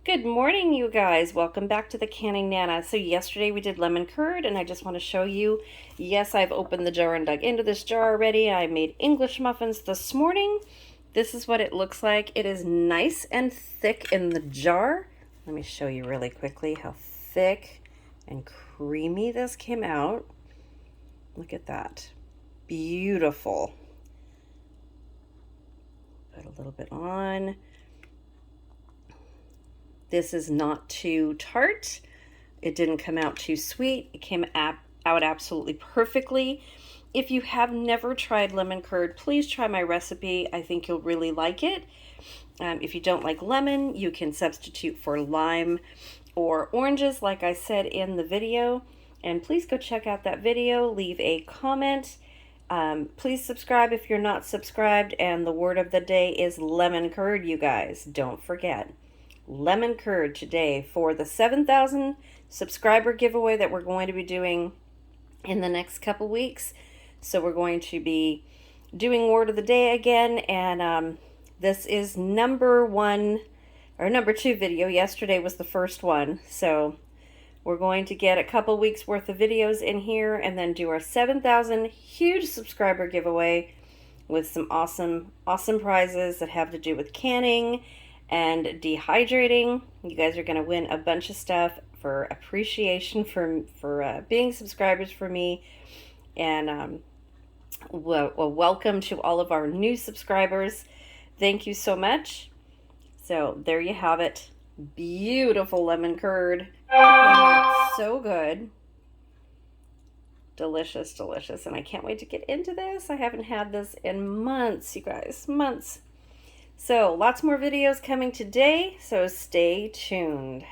Good morning, you guys. Welcome back to the Canning Nana. So yesterday we did lemon curd, and I just want to show you, yes, I've opened the jar and dug into this jar already. I made English muffins this morning. This is what it looks like. It is nice and thick in the jar. Let me show you really quickly how thick and creamy this came out. Look at that. Beautiful. Put a little bit on. This is not too tart. It didn't come out too sweet. It came out absolutely perfectly. If you have never tried lemon curd, please try my recipe. I think you'll really like it. If you don't like lemon, you can substitute for lime or oranges, like I said in the video. And please go check out that video. Leave a comment. Please subscribe if you're not subscribed. And the word of the day is lemon curd, you guys. Don't forget. Lemon curd today for the 7,000 subscriber giveaway that we're going to be doing in the next couple weeks. So we're going to be doing word of the day again, and this is number 2 video. Yesterday was the first one, so we're going to get a couple weeks worth of videos in here and then do our 7,000 huge subscriber giveaway with some awesome prizes that have to do with canning and dehydrating. You guys are going to win a bunch of stuff for appreciation for being subscribers for me. And well, welcome to all of our new subscribers. Thank you so much. So there you have it. Beautiful lemon curd. So good. Delicious, delicious. And I can't wait to get into this. I haven't had this in months, you guys. Months. So lots more videos coming today, so stay tuned.